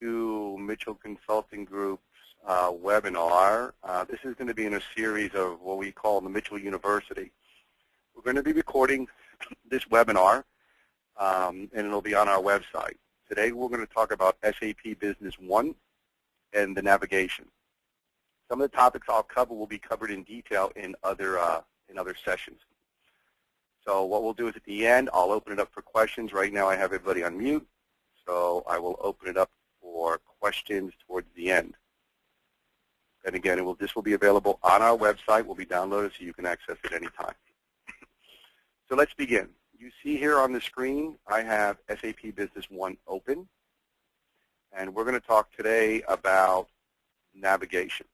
To Mitchell Consulting Group's webinar. This is going to be in a series of what we call the Mitchell University. We're going to be recording this webinar, and it'll be on our website. Today we're going to talk about SAP Business One and the navigation. Some of the topics I'll cover will be covered in detail in other sessions. So what we'll do is at the end, I'll open it up for questions. Right now I have everybody on mute, so I will open it up for questions towards the end. And again, this will be available on our website. Will be downloaded so you can access it anytime. So let's begin. You see here on the screen, I have SAP Business One open. And we're going to talk today about navigation.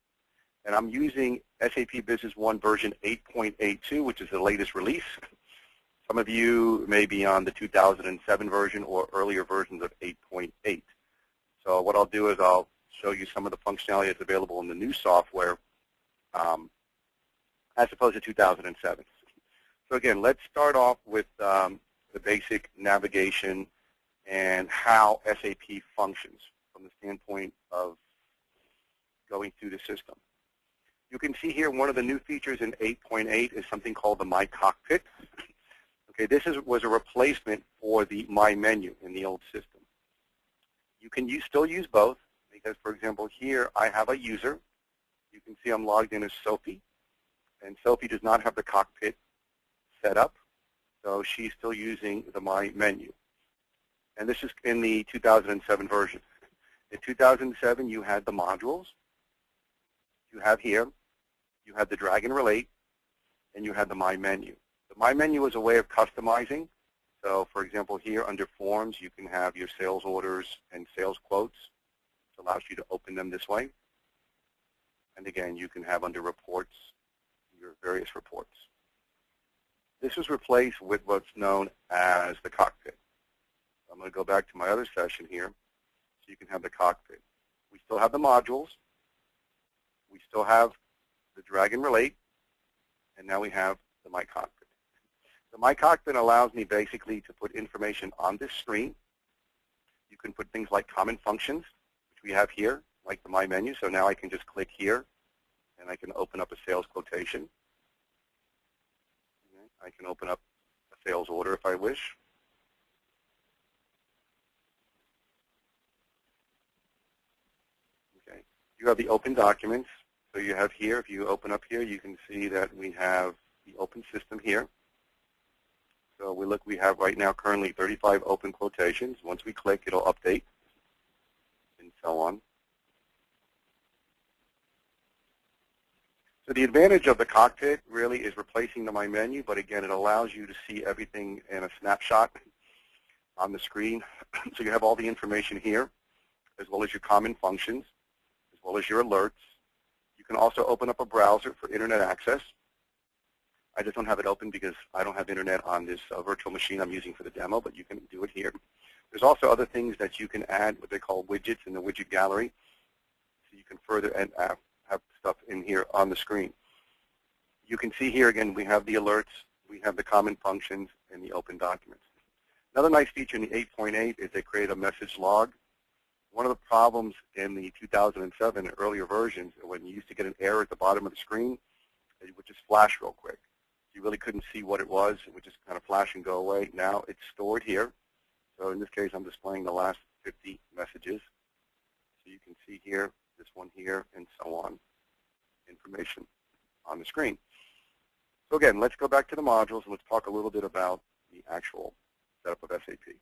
And I'm using SAP Business One version 8.82, which is the latest release. Some of you may be on the 2007 version or earlier versions of 8.8. So what I'll do is I'll show you some of the functionality that's available in the new software as opposed to 2007. So again, let's start off with the basic navigation and how SAP functions from the standpoint of going through the system. You can see here one of the new features in 8.8 is something called the My Cockpit. Okay, this was a replacement for the My Menu in the old system. You can still use both because, for example, here I have a user. You can see I'm logged in as Sophie, and Sophie does not have the cockpit set up, so she's still using the My Menu. And this is in the 2007 version. In 2007, you had the modules. You have here, you had the drag and relate, and you had the My Menu. The My Menu is a way of customizing. So, for example, here under Forms, you can have your sales orders and sales quotes. It allows you to open them this way. And again, you can have under Reports your various reports. This was replaced with what's known as the cockpit. I'm going to go back to my other session here so you can have the cockpit. We still have the modules. We still have the drag and relate. And now we have the My Cockpit. The My Cockpit allows me basically to put information on this screen. You can put things like common functions, which we have here, like the My Menu. So now I can just click here, and I can open up a sales quotation. I can open up a sales order if I wish. Okay. You have the open documents. So you have here, if you open up here, you can see that we have the open system here. So we have right now currently 35 open quotations. Once we click, it'll update and so on. So the advantage of the cockpit really is replacing the My Menu, but again, it allows you to see everything in a snapshot on the screen. So you have all the information here, as well as your common functions, as well as your alerts. You can also open up a browser for internet access. I just don't have it open because I don't have internet on this virtual machine I'm using for the demo, but you can do it here. There's also other things that you can add, what they call widgets in the widget gallery, so you can further have stuff in here on the screen. You can see here again we have the alerts, we have the common functions, and the open documents. Another nice feature in the 8.8 is they create a message log. One of the problems in the 2007 and earlier versions, when you used to get an error at the bottom of the screen, it would just flash real quick. You really couldn't see what it was. It would just kind of flash and go away. Now it's stored here. So in this case, I'm displaying the last 50 messages. So you can see here, this one here, and so on, information on the screen. So again, let's go back to the modules and let's talk a little bit about the actual setup of SAP.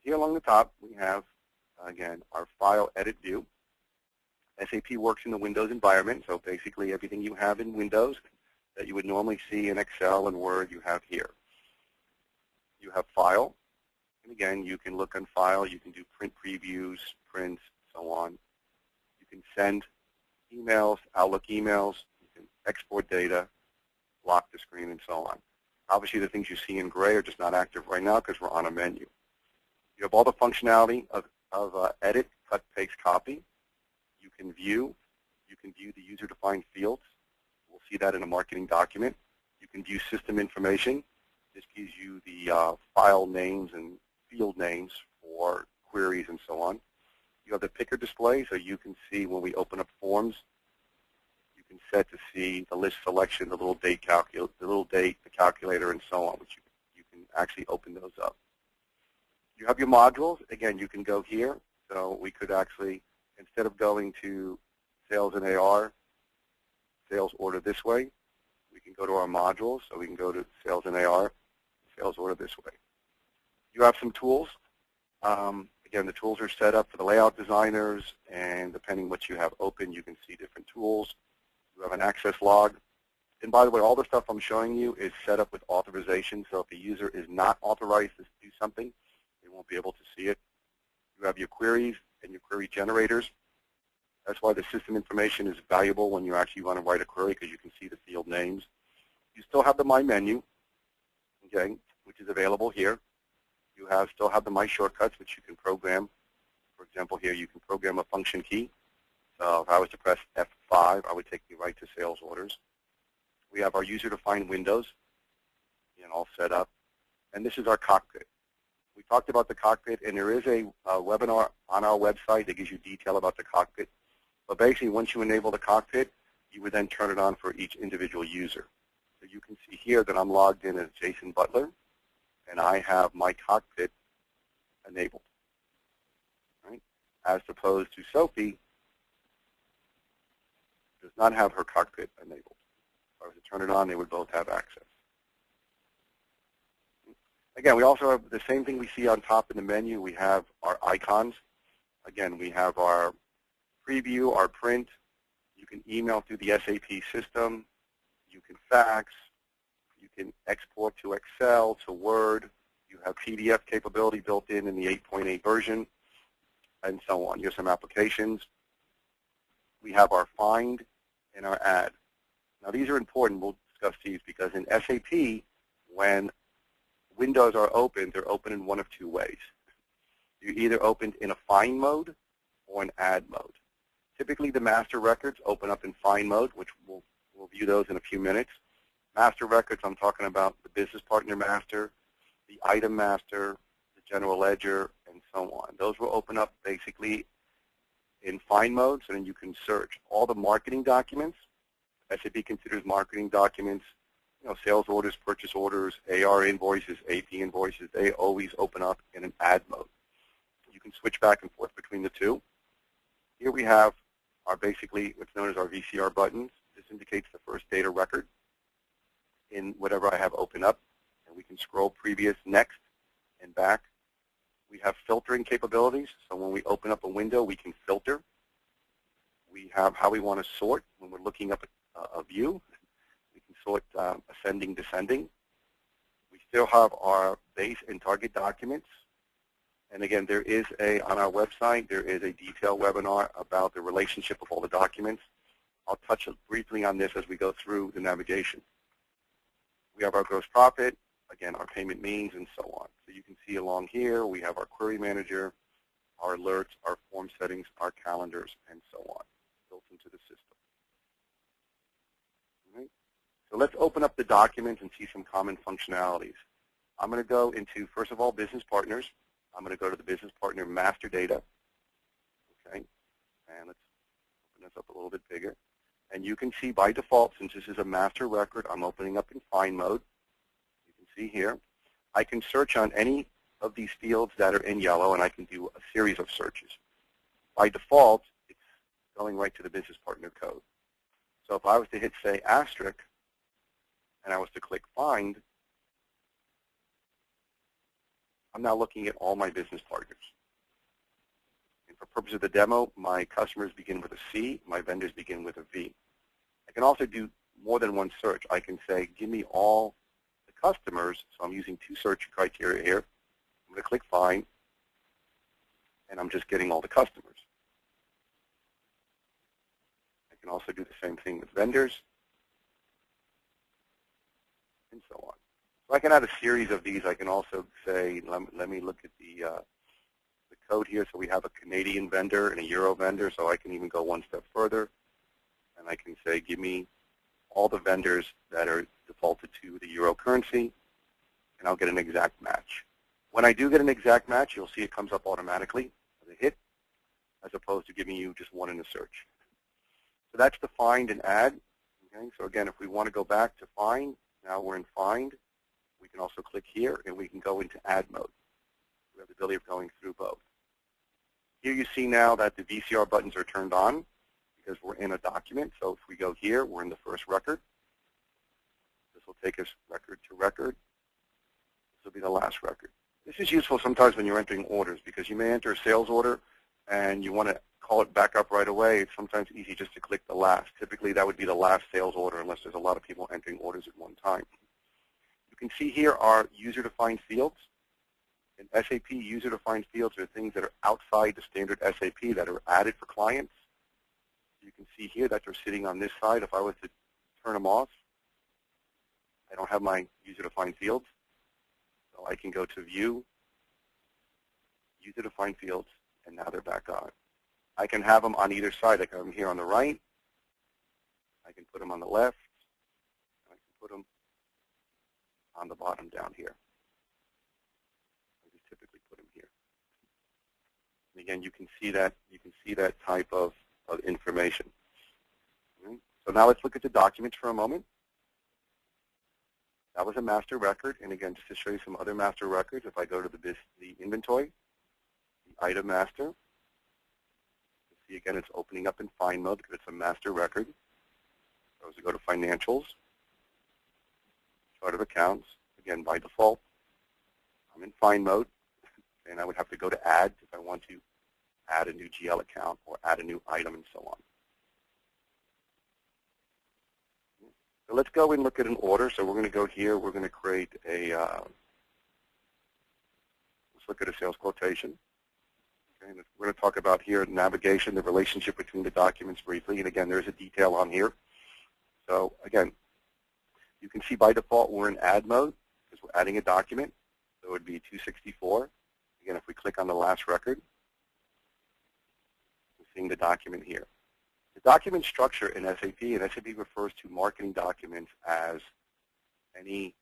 Here along the top, we have, again, our file edit view. SAP works in the Windows environment, so basically everything you have in Windows that you would normally see in Excel and Word, you have here. You have File, and again, you can look on File, you can do print previews, prints, so on. You can send emails, Outlook emails, you can export data, lock the screen, and so on. Obviously, the things you see in gray are just not active right now because we're on a menu. You have all the functionality of edit, cut, paste, copy. You can view the user-defined fields. We'll see that in a marketing document. You can view system information. This gives you the file names and field names for queries and so on. You have the picker display, so you can see when we open up forms, you can set to see the list selection, the little date the calculator, and so on, which you can actually open those up. You have your modules. Again, you can go here. So we could actually, instead of going to sales and AR, sales order this way, we can go to our modules. So we can go to sales and AR, sales order this way. You have some tools. Again, the tools are set up for the layout designers, and depending what you have open, you can see different tools. You have an access log. And by the way, all the stuff I'm showing you is set up with authorization. So if a user is not authorized to do something, they won't be able to see it. You have your queries and your query generators. That's why the system information is valuable when you actually want to write a query, because you can see the field names. You still have the My Menu, okay, which is available here. You still have the My Shortcuts, which you can program. For example, here you can program a function key. So if I was to press F5, I would take me right to sales orders. We have our user-defined windows, all set up. And this is our cockpit. We talked about the cockpit, and there is a webinar on our website that gives you detail about the cockpit. But basically, once you enable the cockpit, you would then turn it on for each individual user. So you can see here that I'm logged in as Jason Butler, and I have my cockpit enabled, right? As opposed to Sophie, does not have her cockpit enabled. If I was to turn it on, they would both have access. Again, we also have the same thing we see on top in the menu. We have our icons. Again, we have our preview, our print. You can email through the SAP system. You can fax. You can export to Excel, to Word. You have PDF capability built in the 8.8 version, and so on. You have some applications. We have our find and our add. Now, these are important. We'll discuss these because in SAP, when windows are open, they're open in one of two ways. You're either opened in a find mode or an add mode. Typically, the master records open up in find mode, which we'll view those in a few minutes. Master records, I'm talking about the business partner master, the item master, the general ledger, and so on. Those will open up basically in find mode, so then you can search all the marketing documents. SAP considers marketing documents, sales orders, purchase orders, AR invoices, AP invoices. They always open up in an add mode. You can switch back and forth between the two. Here we have our basically what's known as our VCR buttons. This indicates the first data record in whatever I have open up. And we can scroll previous, next, and back. We have filtering capabilities. So when we open up a window, we can filter. We have how we want to sort when we're looking up a view. We can sort ascending, descending. We still have our base and target documents. And again, there is on our website, there is a detailed webinar about the relationship of all the documents. I'll touch briefly on this as we go through the navigation. We have our gross profit, again, our payment means, and so on. So you can see along here, we have our query manager, our alerts, our form settings, our calendars, and so on, built into the system. So let's open up the documents and see some common functionalities. I'm going to go into, first of all, business partners. I'm going to go to the business partner master data. Okay, and let's open this up a little bit bigger. And you can see by default, since this is a master record, I'm opening up in find mode. You can see here. I can search on any of these fields that are in yellow, and I can do a series of searches. By default, it's going right to the business partner code. So if I was to hit, say, asterisk, and I was to click find, I'm now looking at all my business partners. And for purpose of the demo, my customers begin with a C, my vendors begin with a V. I can also do more than one search. I can say, give me all the customers, so I'm using two search criteria here. I'm going to click find, and I'm just getting all the customers. I can also do the same thing with vendors, and so on. So I can add a series of these. I can also say, let me look at the code here. So we have a Canadian vendor and a Euro vendor, so I can even go one step further. And I can say, give me all the vendors that are defaulted to the Euro currency, and I'll get an exact match. When I do get an exact match, you'll see it comes up automatically. As I hit, as opposed to giving you just one in the search. So that's the find and add. Okay? So again, if we want to go back to find, now we're in find. We can also click here, and we can go into add mode. We have the ability of going through both. Here you see now that the VCR buttons are turned on because we're in a document. So if we go here, we're in the first record. This will take us record to record. This will be the last record. This is useful sometimes when you're entering orders because you may enter a sales order and you want to call it back up right away. It's sometimes easy just to click the last. Typically, that would be the last sales order unless there's a lot of people entering orders at one time. You can see here are user-defined fields. In SAP, user-defined fields are things that are outside the standard SAP that are added for clients. You can see here that they're sitting on this side. If I was to turn them off, I don't have my user-defined fields. So I can go to View, User-defined fields, and now they're back on. I can have them on either side. I can have them here on the right. I can put them on the left. I can put them on the bottom down here. I just typically put them here. And again, you can see that type of information. Okay. So now let's look at the documents for a moment. That was a master record, and again, just to show you some other master records, if I go to the inventory, the item master, you see again it's opening up in find mode because it's a master record. So as we go to financials, chart of accounts, again by default, I'm in find mode, and I would have to go to add if I want to add a new GL account or add a new item and so on. So let's go and look at an order. So we're going to go here. We're going to create a, let's look at a sales quotation. Okay, and we're going to talk about here navigation, the relationship between the documents briefly. And again, there's a detail on here. So again, you can see by default we're in add mode because we're adding a document. So it would be 264. Again, if we click on the last record, we're seeing the document here. The document structure in SAP, and SAP refers to marketing documents as any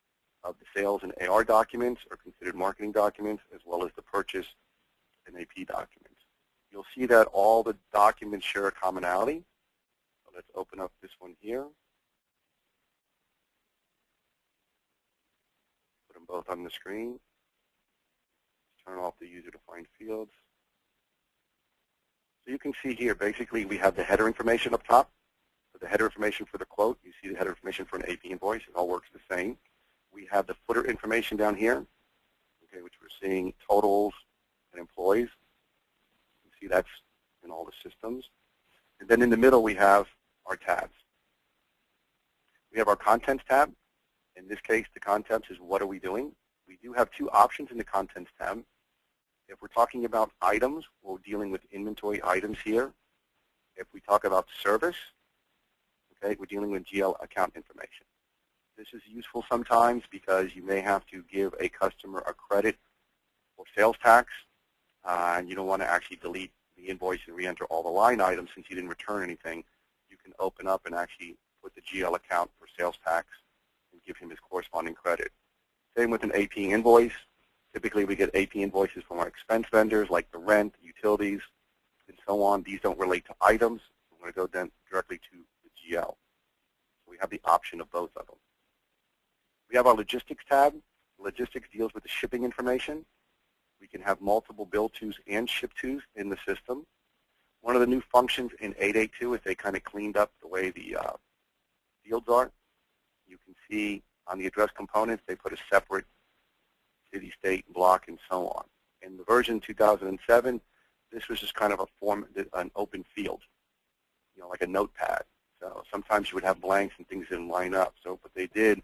of the sales and AR documents are considered marketing documents, as well as the purchase and AP documents. You'll see that all the documents share a commonality. So let's open up this one here. Put them both on the screen. Turn off the user-defined fields. So you can see here, basically, we have the header information up top. So the header information for the quote, you see the header information for an AP invoice. It all works the same. We have the footer information down here, okay, which we're seeing totals and employees. You see that's in all the systems. And then in the middle, we have our tabs. We have our contents tab. In this case, the contents is what are we doing. We do have two options in the contents tab. If we're talking about items, we're dealing with inventory items here. If we talk about service, okay, we're dealing with GL account information. This is useful sometimes because you may have to give a customer a credit for sales tax, and you don't want to actually delete the invoice and re-enter all the line items since you didn't return anything. You can open up and actually put the GL account for sales tax and give him his corresponding credit. Same with an AP invoice. Typically, we get AP invoices from our expense vendors like the rent, utilities, and so on. These don't relate to items. We're going to go then directly to the GL. So we have the option of both of them. We have our logistics tab. Logistics deals with the shipping information. We can have multiple bill tos and ship tos in the system. One of the new functions in 882 is they kind of cleaned up the way the fields are. You can see on the address components, they put a separate city, state, block, and so on. In the version 2007, this was just kind of a form, an open field, like a notepad. So sometimes you would have blanks and things didn't line up. So what they did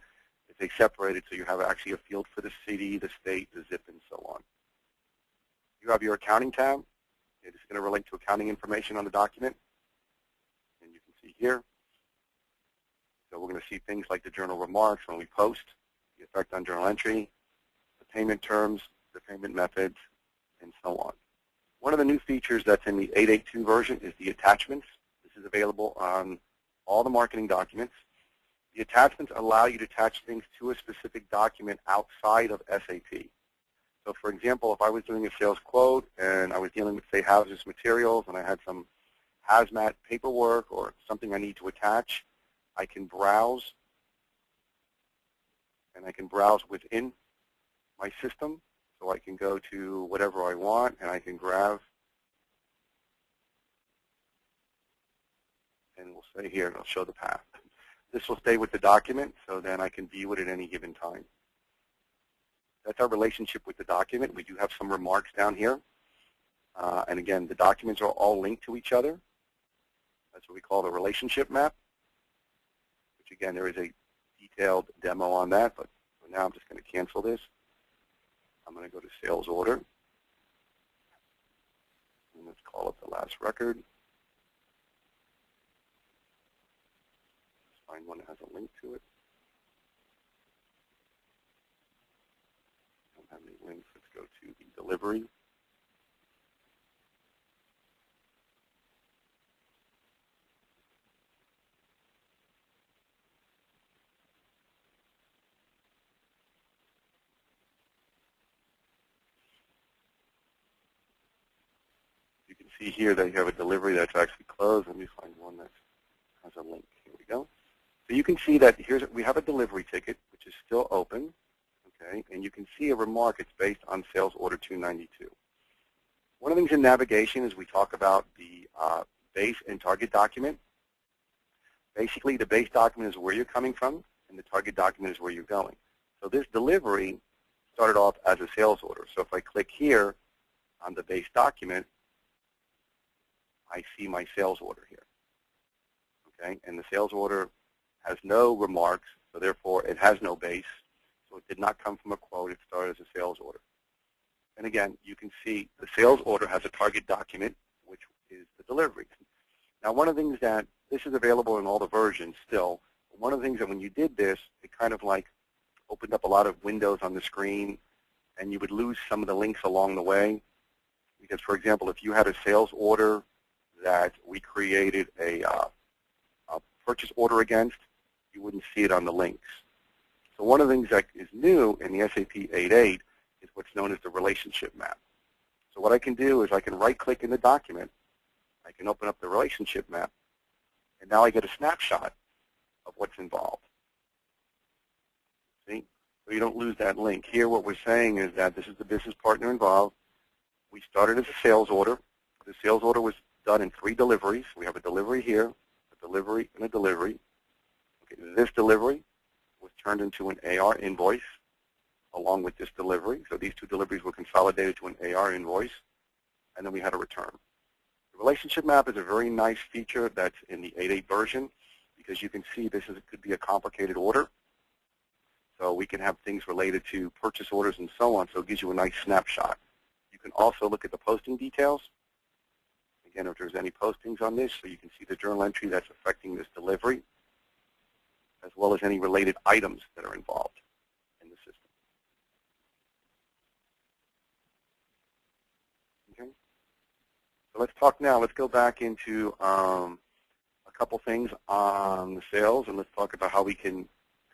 is they separated so you have actually a field for the city, the state, the zip, and so on. You have your accounting tab. It is going to relate to accounting information on the document. And you can see here. So we're going to see things like the journal remarks when we post, the effect on journal entry, the payment terms, the payment methods, and so on. One of the new features that's in the 882 version is the attachments. This is available on all the marketing documents. The attachments allow you to attach things to a specific document outside of SAP. So for example, if I was doing a sales quote and I was dealing with, say, hazardous materials and I had some hazmat paperwork or something I need to attach, I can browse, and I can browse within my system. So I can go to whatever I want and I can grab, and we'll say here, and I'll show the path. This will stay with the document, so then I can view it at any given time. That's our relationship with the document. We do have some remarks down here. And again, the documents are all linked to each other. That's what we call the relationship map, which again, there is a detailed demo on that, but for now I'm just going to cancel this. I'm going to go to sales order. And let's call it the last record. Let's find one that has a link to it. Don't have any links. Let's go to the delivery. You can see here that you have a delivery that's actually closed. Let me find one that has a link. Here we go. So you can see that we have a delivery ticket, which is still open, okay? And you can see a remark. It's based on sales order 292. One of the things in navigation is we talk about the base and target document. Basically, the base document is where you're coming from, and the target document is where you're going. So this delivery started off as a sales order. So if I click here on the base document, I see my sales order here, okay? And the sales order has no remarks, so therefore it has no base. So it did not come from a quote. It started as a sales order. And again, you can see the sales order has a target document, which is the delivery. Now, one of the things that this is available in all the versions still. One of the things that when you did this, it kind of like opened up a lot of windows on the screen, and you would lose some of the links along the way. Because, for example, if you had a sales order that we created a purchase order against, you wouldn't see it on the links. So one of the things that is new in the SAP 8.8 is what's known as the relationship map. So what I can do is I can right-click in the document, I can open up the relationship map, and now I get a snapshot of what's involved. See? So you don't lose that link. Here what we're saying is that this is the business partner involved. We started as a sales order. The sales order was done in 3 deliveries. We have a delivery here, a delivery, and a delivery. Okay, this delivery was turned into an AR invoice along with this delivery. So these 2 deliveries were consolidated to an AR invoice, and then we had a return. The relationship map is a very nice feature that's in the 8.8 version because you can see this could be a complicated order. So we can have things related to purchase orders and so on, so it gives you a nice snapshot. You can also look at the posting details. Again, if there's any postings on this, so you can see the journal entry that's affecting this delivery, as well as any related items that are involved in the system. Okay. So let's talk now. Let's go back into a couple things on the sales, and let's talk about how we can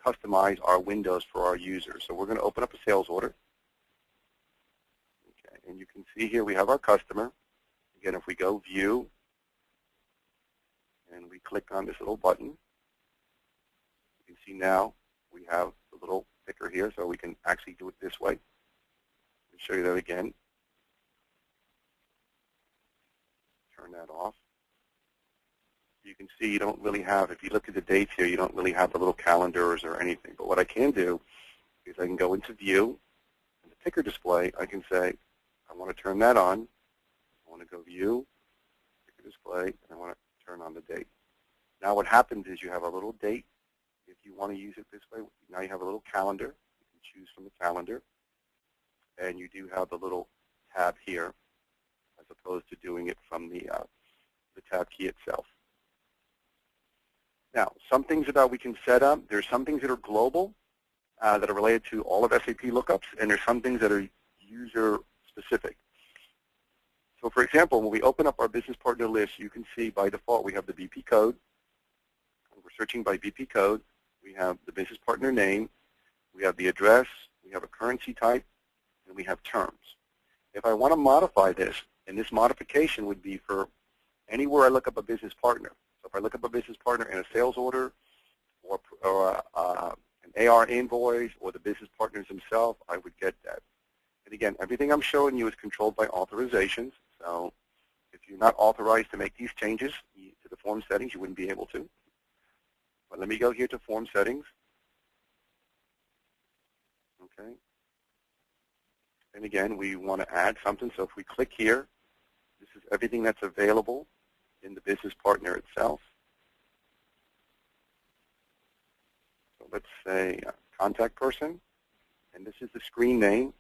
customize our windows for our users. So we're going to open up a sales order. Okay. And you can see here we have our customer. Again, if we go View, and we click on this little button, you can see now we have the little ticker here, so we can actually do it this way. Let me show you that again. Turn that off. You can see you don't really have, if you look at the dates here, you don't really have the little calendars or anything. But what I can do is I can go into View, and the ticker display, I can say, I want to turn that on. I want to go View, ticker display, and I want to turn on the date. Now what happens is you have a little date. If you want to use it this way, now you have a little calendar. You can choose from the calendar. And you do have the little tab here, as opposed to doing it from the tab key itself. Now, some things that we can set up, there's some things that are global that are related to all of SAP lookups, and there's some things that are user-specific. So, for example, when we open up our business partner list, you can see by default we have the BP code. We're searching by BP code. We have the business partner name. We have the address. We have a currency type. and we have terms. If I want to modify this, and this modification would be for anywhere I look up a business partner. So if I look up a business partner in a sales order or an AR invoice or the business partners themselves, I would get that. And again, everything I'm showing you is controlled by authorizations. So if you're not authorized to make these changes to the form settings, you wouldn't be able to. But let me go here to form settings. Okay. And again, we want to add something. So if we click here, this is everything that's available in the business partner itself. So let's say contact person, and this is the screen name.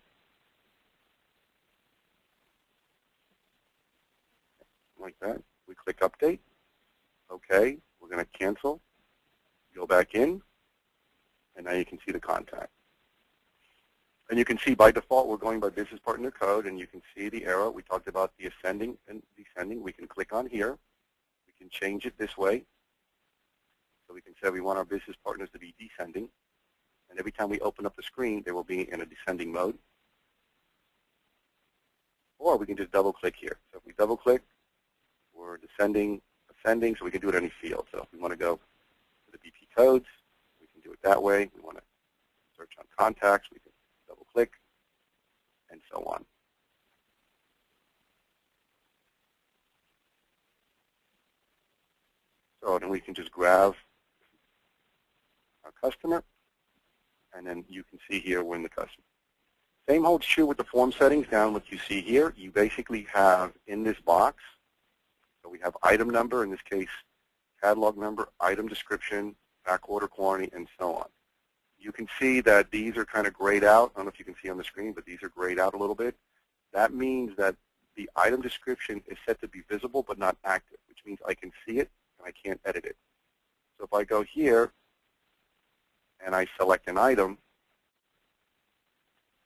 Like that. We click update. Okay. We're going to cancel. Go back in, and now you can see the contact. And you can see by default we're going by business partner code, and you can see the arrow. We talked about the ascending and descending. We can click on here. We can change it this way. So we can say we want our business partners to be descending. And every time we open up the screen, they will be in a descending mode. Or we can just double click here. So if we double click, we're descending, ascending, so we can do it any field. So if we want to go to the BP codes, we can do it that way. We want to search on contacts, we can double click, and so on. So then we can just grab our customer, and then you can see here we're in the customer. Same holds true with the form settings down what you see here. You basically have in this box, so we have item number, in this case, catalog number, item description, back order quantity, and so on. You can see that these are kind of grayed out. I don't know if you can see on the screen, but these are grayed out a little bit. That means that the item description is set to be visible but not active, which means I can see it and I can't edit it. So if I go here and I select an item,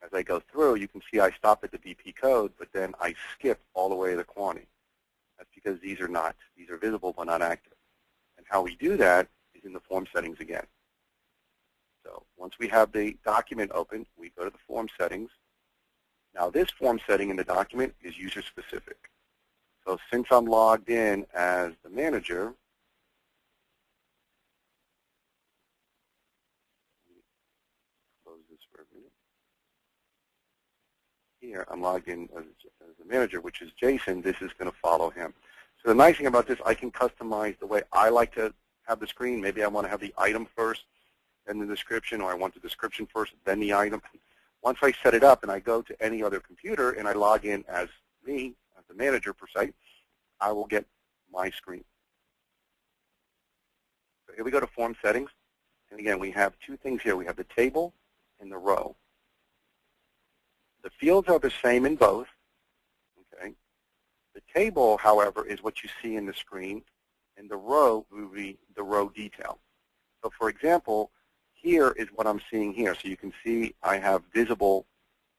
as I go through, you can see I stop at the BP code, but then I skip all the way to the quantity. That's because these are visible but not active. And how we do that is in the form settings again. So once we have the document open, we go to the form settings. Now this form setting in the document is user specific. So since I'm logged in as the manager, close this for a minute. Here I'm logged in as the manager, which is Jason. This is going to follow him. So the nice thing about this, I can customize the way I like to have the screen. Maybe I want to have the item first, then the description, or I want the description first, then the item. Once I set it up and I go to any other computer and I log in as me, as the manager per se, I will get my screen. So here we go to form settings. And again, we have two things here. We have the table and the row. The fields are the same in both. Okay. The table, however, is what you see in the screen, and the row will be the row detail. So for example, here is what I'm seeing here. So you can see I have visible,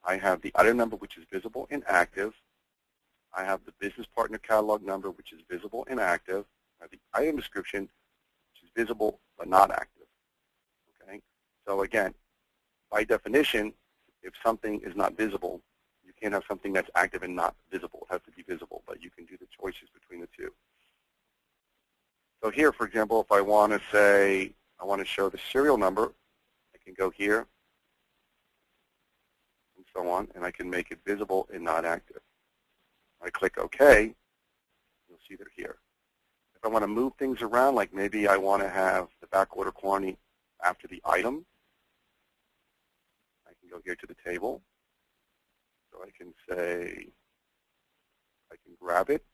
I have the item number, which is visible and active. I have the business partner catalog number, which is visible and active. I have the item description, which is visible but not active. Okay. So again, by definition, if something is not visible, you can't have something that's active and not visible. It has to be visible, but you can do the choices between the two. So here, for example, if I want to say, I want to show the serial number, I can go here and so on, and I can make it visible and not active. I click OK, you'll see they're here. If I want to move things around, like maybe I want to have the back order quantity after the item, I can go here to the table. So I can say, I can grab it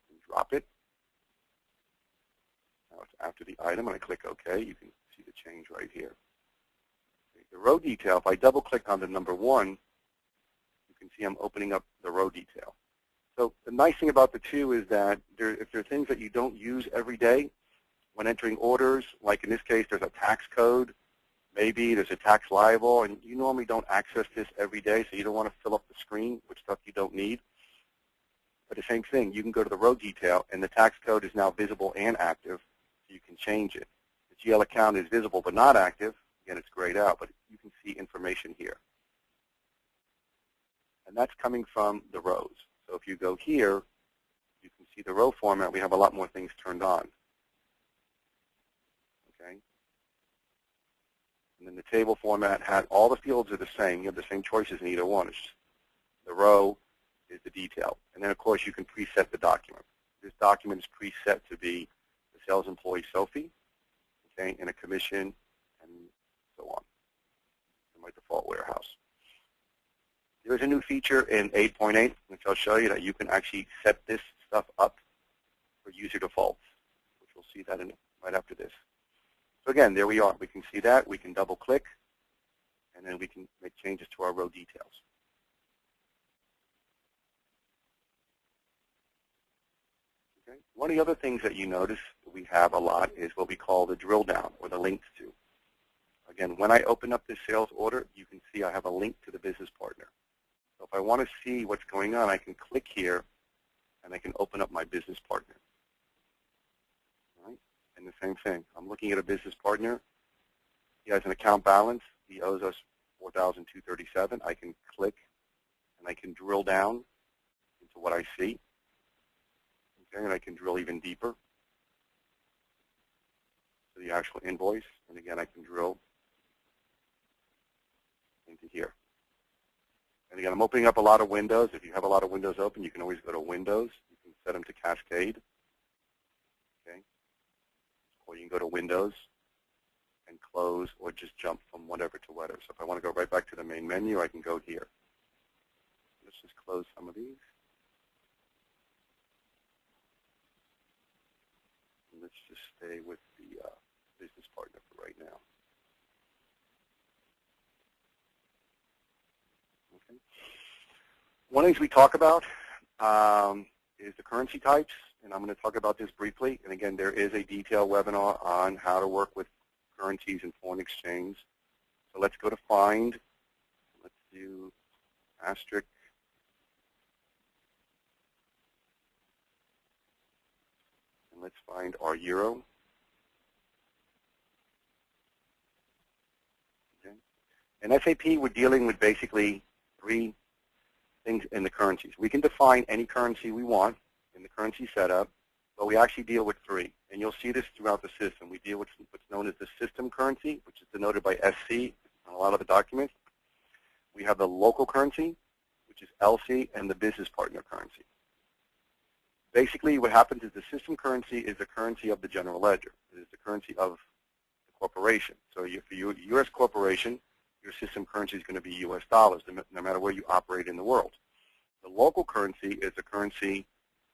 and drop it. Now it's after the item, and I click OK. You can see the change right here. The row detail, if I double click on the number 1, you can see I'm opening up the row detail. So the nice thing about the two is that if there are things that you don't use every day when entering orders, like in this case there's a tax code, maybe there's a tax liable, and you normally don't access this every day, so you don't want to fill up the screen with stuff you don't need. But the same thing, you can go to the row detail, and the tax code is now visible and active, so you can change it. The GL account is visible but not active. Again, it's grayed out, but you can see information here. and that's coming from the rows. So if you go here, you can see the row format. We have a lot more things turned on. Okay. And then the table format had all the fields are the same. You have the same choices in either one. It's just the row is the detail. And then, of course, you can preset the document. This document is preset to be the sales employee Sophie, okay, and a commission, and so on, in my default warehouse. There's a new feature in 8.8, which I'll show you, that you can actually set this stuff up for user defaults, which we'll see that in right after this. So again, there we are. We can see that. We can double-click, and then we can make changes to our row details. Okay. One of the other things that you notice that we have a lot is what we call the drill down, or the links to. Again, when I open up this sales order, you can see I have a link to the business partner. So if I want to see what's going on, I can click here, and I can open up my business partner. All right? And the same thing. I'm looking at a business partner. He has an account balance. He owes us $4,237. I can click, and I can drill down into what I see. Okay, and I can drill even deeper to the actual invoice. And again, I can drill into here. And again, I'm opening up a lot of windows. If you have a lot of windows open, you can always go to Windows. You can set them to Cascade. Okay. Or you can go to Windows and close, or just jump from whatever to whatever. So if I want to go right back to the main menu, I can go here. Let's just close some of these. And let's just stay with the business partner for right now. Okay. One of the things we talk about is the currency types, and I'm going to talk about this briefly. And again, there is a detailed webinar on how to work with currencies and foreign exchange. So let's go to Find. Let's do asterisk. And let's find our euro. Okay. In SAP, we're dealing with basically three things in the currencies. We can define any currency we want in the currency setup, but we actually deal with three. And you'll see this throughout the system. We deal with what's known as the system currency, which is denoted by SC on a lot of the documents. We have the local currency, which is LC, and the business partner currency. Basically, what happens is the system currency is the currency of the general ledger. It is the currency of the corporation. So for you, a U.S. corporation, your system currency is going to be U.S. dollars, no matter where you operate in the world. The local currency is the currency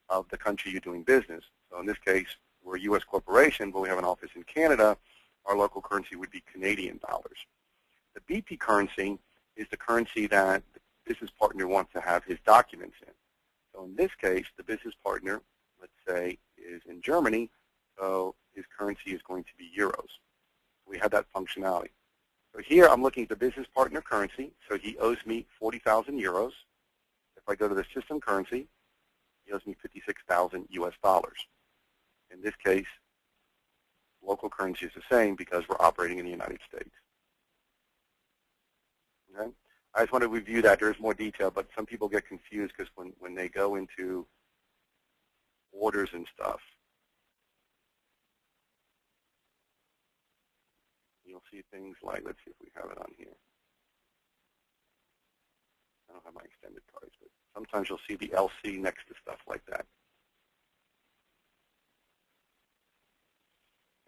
of the country you're doing business. So in this case, we're a U.S. corporation, but we have an office in Canada. Our local currency would be Canadian dollars. The BP currency is the currency that the business partner wants to have his documents in. So in this case, the business partner, let's say, is in Germany, so his currency is going to be euros. We have that functionality. So here I'm looking at the business partner currency. So he owes me 40,000 euros. If I go to the system currency, he owes me 56,000 US dollars. In this case, local currency is the same because we're operating in the United States. Okay? I just want to review that. There's more detail, but some people get confused because when they go into orders and stuff, you'll see things like, let's see if we have it on here. I don't have my extended cards, but sometimes you'll see the LC next to stuff like that.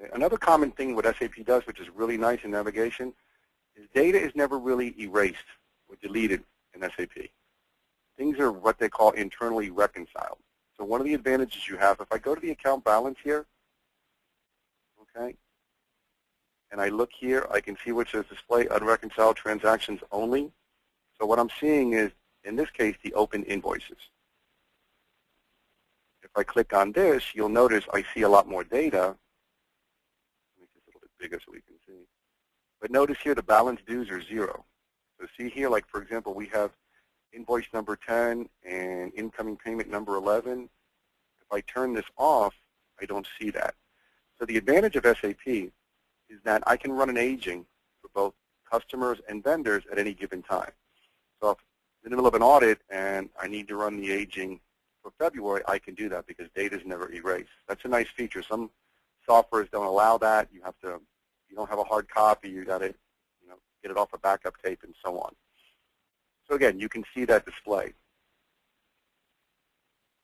Okay. Another common thing what SAP does, which is really nice in navigation, is data is never really erased or deleted in SAP. Things are what they call internally reconciled. So one of the advantages you have, if I go to the account balance here, okay, and I look here, I can see which says display unreconciled transactions only. So what I'm seeing is, in this case, the open invoices. If I click on this, you'll notice I see a lot more data. Let me make this a little bit bigger so we can see. But notice here the balance dues are 0. So see here, like for example, we have invoice number 10 and incoming payment number 11. If I turn this off, I don't see that. So the advantage of SAP is that I can run an aging for both customers and vendors at any given time. So if in the middle of an audit and I need to run the aging for February, I can do that because data is never erased. That's a nice feature. Some softwares don't allow that. You have to, you don't have a hard copy. You got to, get it off a backup tape and so on. So again, you can see that display.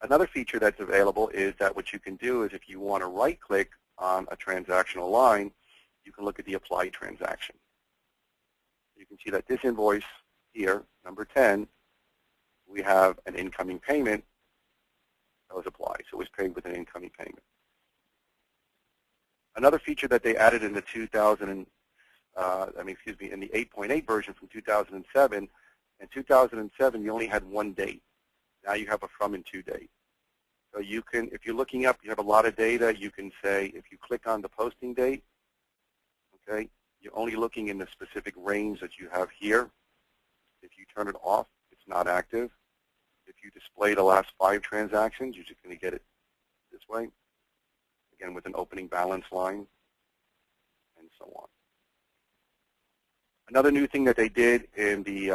Another feature that's available is that what you can do is if you want to right-click on a transactional line, you can look at the applied transaction. You can see that this invoice here, number 10, we have an incoming payment that was applied. So it was paid with an incoming payment. Another feature that they added in the in the 8.8 version from 2007, in 2007 you only had one date. Now you have a from and to date. So you can, if you're looking up, you have a lot of data, you can say, if you click on the posting date, okay, you're only looking in the specific range that you have here. If you turn it off, it's not active. If you display the last 5 transactions, you're just going to get it this way, again with an opening balance line, and so on. Another new thing that they did in the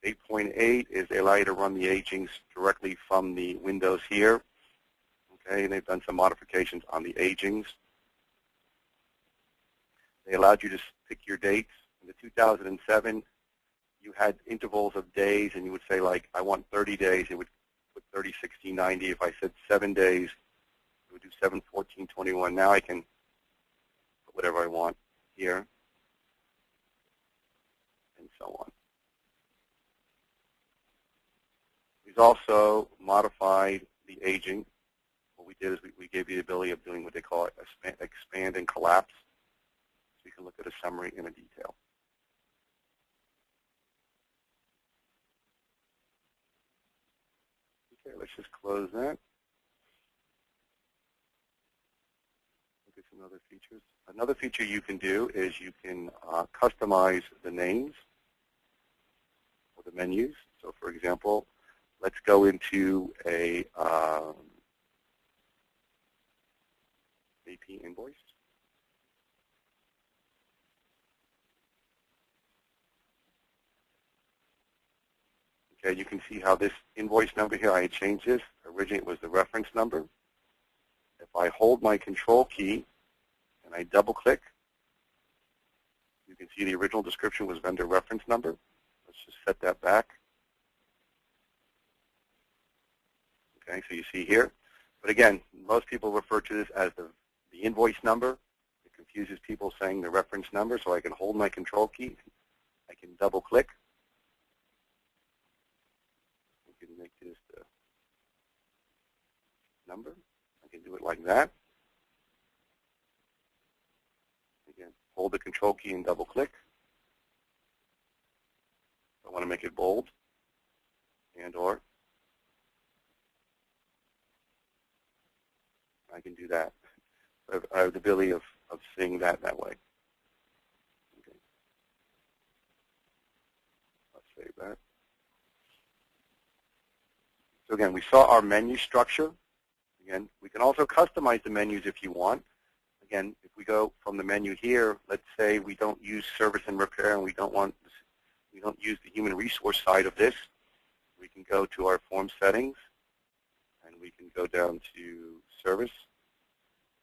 8.8 is they allow you to run the agings directly from the windows here. Okay, and they've done some modifications on the agings. They allowed you to pick your dates. In the 2007, you had intervals of days, and you would say, like, I want 30 days. It would put 30, 60, 90. If I said 7 days, it would do 7, 14, 21. Now I can put whatever I want here, and so on. We've also modified the aging. What we did is we gave you the ability of doing what they call expand and collapse. So you can look at a summary in a detail. Okay, let's just close that. Look at some other features. Another feature you can do is you can customize the names or the menus. So for example, let's go into a AP invoice. Okay, you can see how this invoice number here, I changed this. Originally it was the reference number. If I hold my control key and I double click, you can see the original description was vendor reference number. Let's just set that back. Okay, so you see here. But again, most people refer to this as the invoice number. It confuses people saying the reference number, so I can hold my control key. I can double click. I can make this the number. I can do it like that. Again, hold the control key and double click. I want to make it bold and or I can do that. I have the ability of seeing that way. Okay. Let's save that. So again, we saw our menu structure. Again, we can also customize the menus if you want. Again, if we go from the menu here, let's say we don't use service and repair and we don't use the human resource side of this. We can go to our form settings and we can go down to service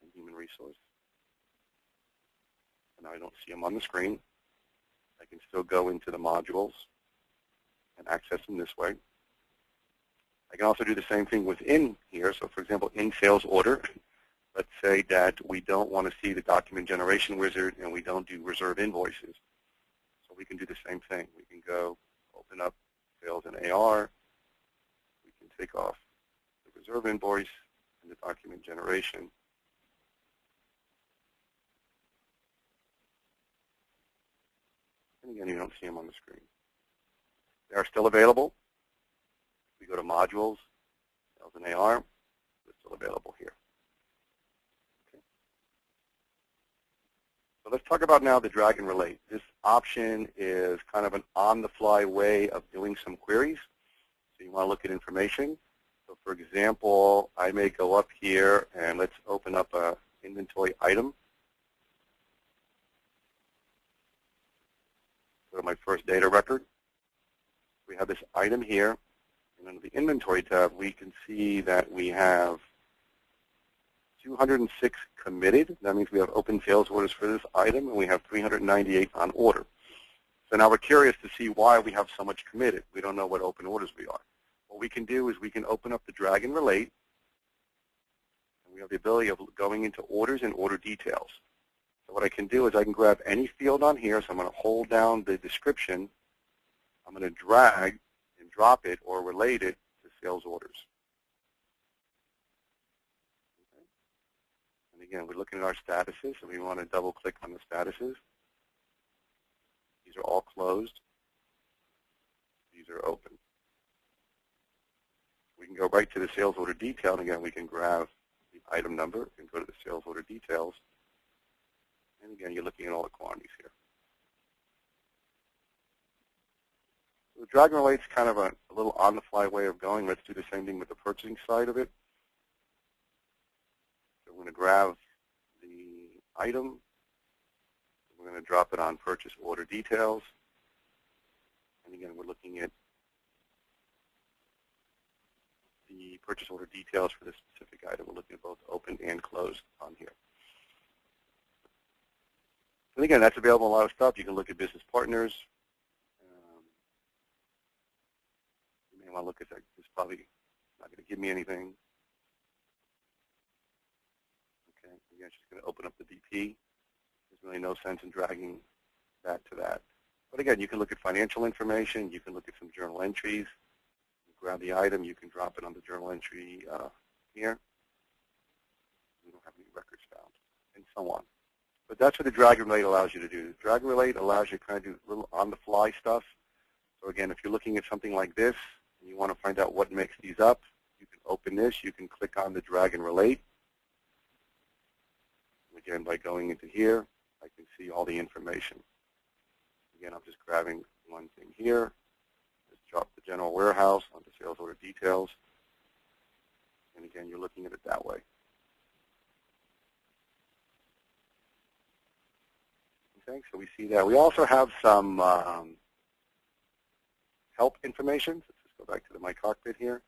and human resource. And I don't see them on the screen. I can still go into the modules and access them this way. I can also do the same thing within here. So for example, in sales order, let's say that we don't want to see the document generation wizard and we don't do reserve invoices. So we can do the same thing. We can go open up sales and AR. We can take off the reserve invoice and the document generation. And again, you don't see them on the screen. They are still available. We go to modules, sales and AR, they're still available here. Okay. So let's talk about now the drag and relate. This option is kind of an on-the-fly way of doing some queries. So you want to look at information. So for example, I may go up here and let's open up an inventory item. Go to my first data record. we have this item here, and under the inventory tab, we can see that we have 206 committed. That means we have open sales orders for this item, and we have 398 on order. So now we're curious to see why we have so much committed. We don't know what open orders we are. What we can do is we can open up the drag and relate, and we have the ability of going into orders and order details. So what I can do is I can grab any field on here, so I'm going to hold down the description, I'm going to drag and drop it or relate it to sales orders. Okay. And again, we're looking at our statuses, so we want to double click on the statuses. These are all closed. These are open. We can go right to the sales order detail, and again, we can grab the item number and go to the sales order details. And again, you're looking at all the quantities here. So the drag and relate is kind of a little on-the-fly way of going. Let's do the same thing with the purchasing side of it. So we're going to grab the item. We're going to drop it on purchase order details. And again, we're looking at the purchase order details for this specific item. We're looking at both open and closed on here. And again, that's available in a lot of stuff. You can look at business partners. You may want to look at that. It's probably not going to give me anything. Okay, again, it's just going to open up the BP. There's really no sense in dragging that to that. But again, you can look at financial information. You can look at some journal entries. You grab the item. You can drop it on the journal entry here. We don't have any records found, and so on. But that's what the drag and relate allows you to do. Drag and relate allows you to kind of do little on-the-fly stuff. So again, if you're looking at something like this and you want to find out what makes these up, you can open this. You can click on the drag and relate. Again, by going into here, I can see all the information. Again, I'm just grabbing one thing here. Just drop the general warehouse onto sales order details. And again, you're looking at it that way. Okay, so we see that. We also have some help information. Let's just go back to my cockpit here.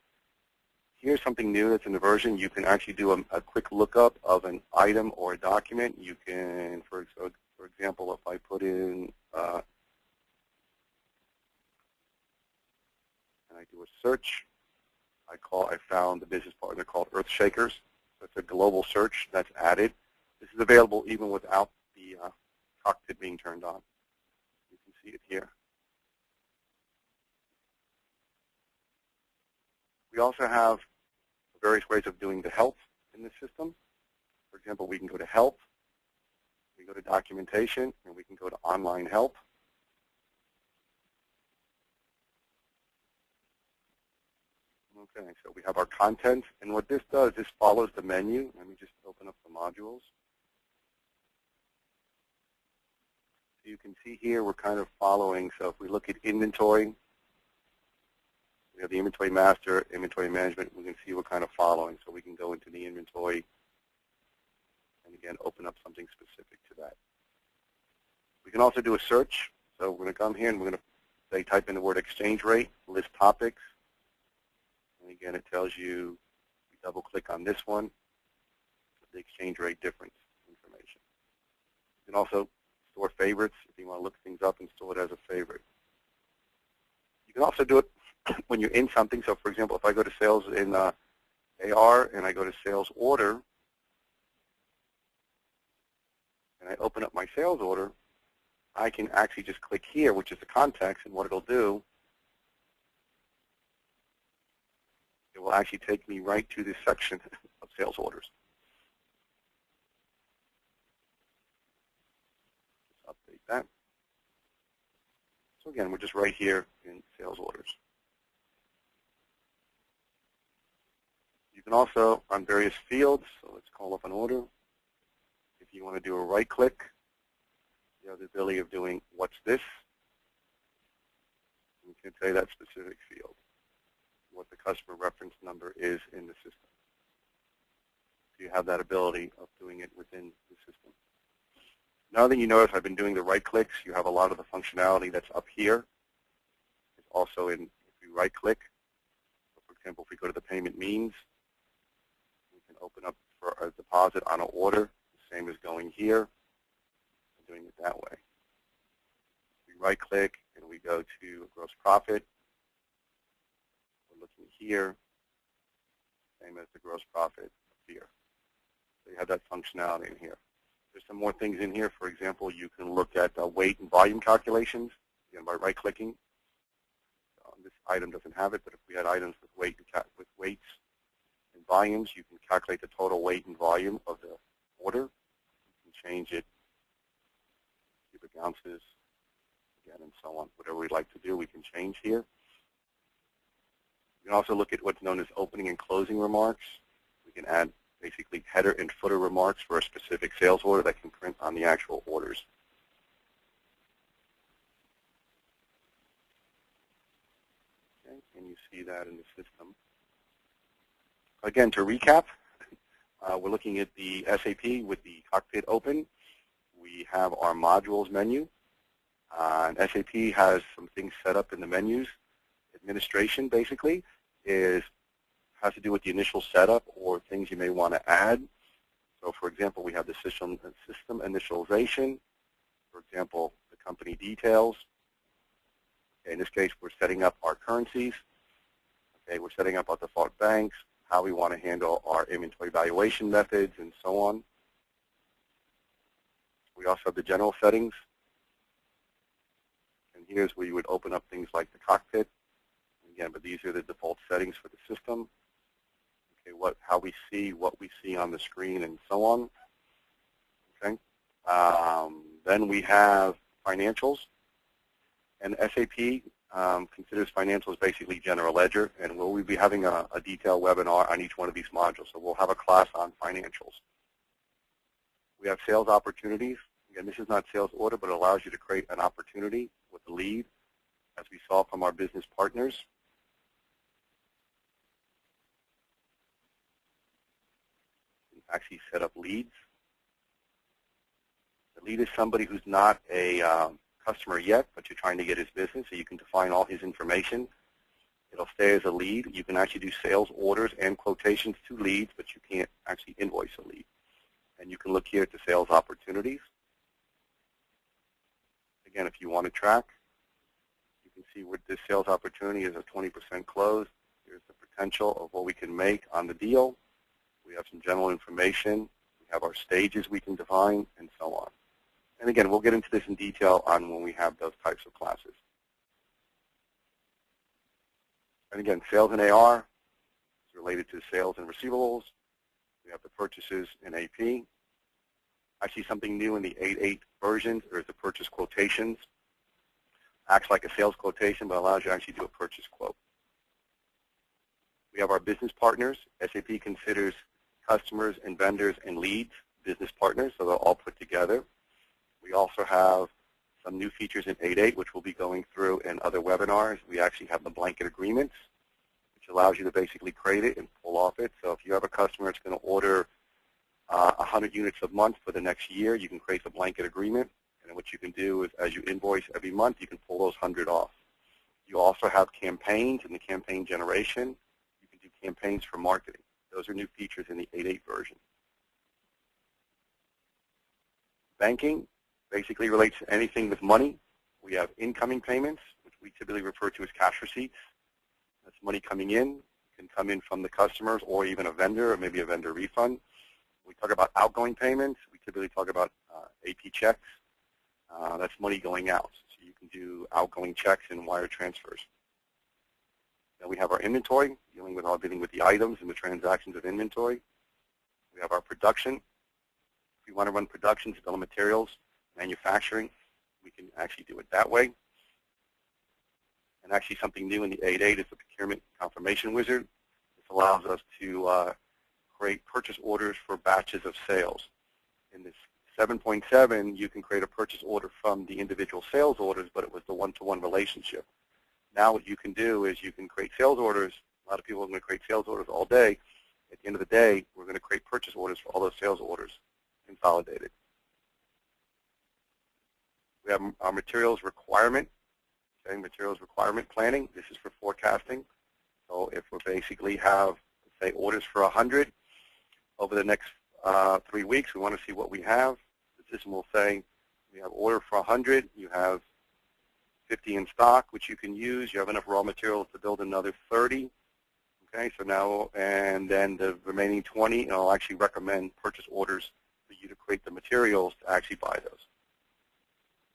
Here's something new that's in the version. You can actually do a quick lookup of an item or a document. You can, for example, if I put in and I do a search, I found the business partner called Earthshakers. So it's a global search that's added. This is available even without the cockpit being turned on. You can see it here. We also have various ways of doing the help in this system. For example, we can go to help, we go to documentation, and we can go to online help. Okay, so we have our content, and what this does, this follows the menu. Let me just open up the modules. So you can see here we're kind of following. So if we look at inventory, we have the inventory master, inventory management. We can see we're kind of following. So we can go into the inventory and, again, open up something specific to that. We can also do a search. So we're going to come here and we're going to say type in the word exchange rate, list topics. And, again, it tells you, we double-click on this one, the exchange rate difference information. You can also store favorites if you want to look things up and store it as a favorite. You can also do it when you're in something. So, for example, if I go to sales in AR and I go to sales order and I open up my sales order, I can actually just click here, which is the context, and what it'll do, it will actually take me right to this section of sales orders. Update that. So again, we're just right here in sales orders. You can also, on various fields, so let's call up an order. If you want to do a right click, you have the ability of doing what's this. You can say that specific field, what the customer reference number is in the system. So you have that ability of doing it within the system. Now that you notice I've been doing the right clicks, you have a lot of the functionality that's up here is also in, if we right-click, so for example, if we go to the payment means, we can open up for a deposit on an order, the same as going here and doing it that way. We right-click and we go to gross profit. We're looking here, same as the gross profit here. So you have that functionality in here. There's some more things in here. For example, you can look at weight and volume calculations, again, by right-clicking. This item doesn't have it, but if we had items with weights and volumes, you can calculate the total weight and volume of the order. You can change it, cubic ounces, again, and so on. Whatever we'd like to do, we can change here. You can also look at what's known as opening and closing remarks. We can add basically header and footer remarks for a specific sales order that can print on the actual orders. Okay, and you see that in the system. Again, to recap, we're looking at the SAP with the cockpit open. We have our modules menu. And SAP has some things set up in the menus. Administration, basically, has to do with the initial setup or things you may want to add. So, for example, we have the system initialization. For example, the company details. Okay, in this case, we're setting up our currencies. Okay, we're setting up our default banks, how we want to handle our inventory valuation methods, and so on. We also have the general settings. And here's where you would open up things like the cockpit. Again, but these are the default settings for the system. Okay, how we see what we see on the screen and so on. Okay. Then we have financials. And SAP considers financials basically general ledger, and we'll be having a detailed webinar on each one of these modules. So we'll have a class on financials. We have sales opportunities. Again, this is not sales order, but it allows you to create an opportunity with a lead, as we saw from our business partners. You can actually set up leads. The lead is somebody who's not a customer yet, but you're trying to get his business, so you can define all his information. It'll stay as a lead. You can actually do sales orders and quotations to leads, but you can't actually invoice a lead. And you can look here at the sales opportunities. Again, if you want to track, you can see what this sales opportunity is a 20% close. Here's the potential of what we can make on the deal. We have some general information. We have our stages we can define, and so on. And again, we'll get into this in detail on when we have those types of classes. And again, sales and AR is related to sales and receivables. We have the purchases in AP. Actually, something new in the 8.8 version is the purchase quotations. Acts like a sales quotation, but allows you to actually do a purchase quote. We have our business partners. SAP considers customers and vendors and leads business partners, so they're all put together. We also have some new features in 8.8, which we'll be going through in other webinars. We actually have the blanket agreements, which allows you to basically create it and pull off it. So if you have a customer that's going to order 100 units a month for the next year, you can create the blanket agreement. And what you can do is, as you invoice every month, you can pull those 100 off. You also have campaigns in the campaign generation. You can do campaigns for marketing. Those are new features in the 8.8 version. Banking basically relates to anything with money. We have incoming payments, which we typically refer to as cash receipts. That's money coming in. It can come in from the customers or even a vendor, or maybe a vendor refund. We talk about outgoing payments. We typically talk about AP checks. That's money going out. So you can do outgoing checks and wire transfers. Then we have our inventory, dealing with the items and the transactions of inventory. We have our production. If we want to run production, bill of materials, manufacturing, we can actually do it that way. And actually something new in the 8.8 is the procurement confirmation wizard. This allows us to create purchase orders for batches of sales. In this 7.7, you can create a purchase order from the individual sales orders, but it was the one-to-one relationship. Now what you can do is you can create sales orders. A lot of people are going to create sales orders all day. At the end of the day, we're going to create purchase orders for all those sales orders consolidated. We have our materials requirement. Okay, materials requirement planning. This is for forecasting. So if we basically have, say, orders for 100 over the next 3 weeks, we want to see what we have. The system will say, we have order for 100. You have 50 in stock, which you can use. You have enough raw materials to build another 30. Okay, so now, and then the remaining 20, and I'll actually recommend purchase orders for you to create the materials to actually buy those.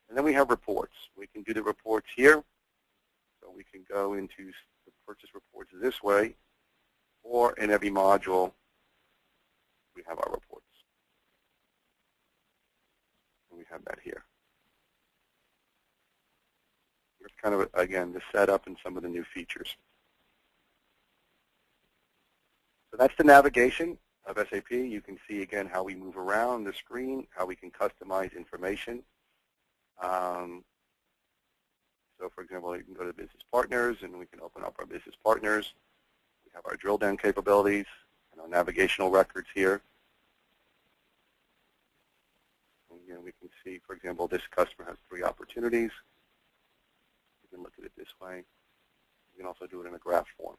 And then we have reports. We can do the reports here. So we can go into the purchase reports this way, or in every module, we have our reports. And we have that here. It's kind of, again, the setup and some of the new features. So that's the navigation of SAP. You can see, again, how we move around the screen, how we can customize information. So, for example, you can go to Business Partners, and we can open up our Business Partners. We have our drill down capabilities and our navigational records here. And again, we can see, for example, this customer has 3 opportunities. You can look at it this way. You can also do it in a graph form.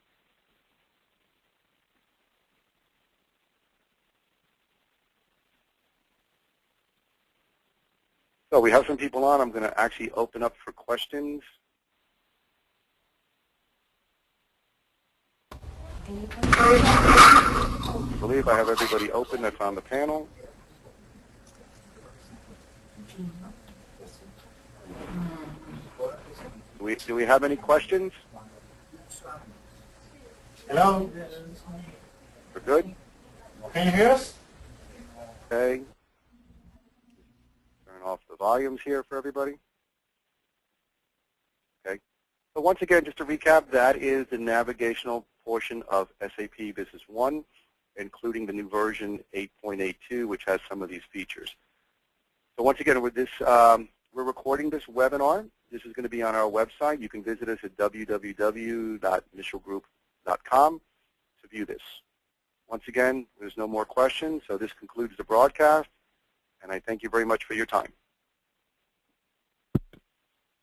So we have some people on. I'm going to actually open up for questions. I believe I have everybody open that's on the panel. Do we have any questions? Hello? We're good? Can you hear us? Okay. Turn off the volumes here for everybody. Okay. So once again, just to recap, that is the navigational portion of SAP Business One, including the new version 8.82, which has some of these features. So once again, with this, we're recording this webinar. This is going to be on our website. You can visit us at www.initialgroup.com to view this. Once again, there's no more questions, so this concludes the broadcast, and I thank you very much for your time.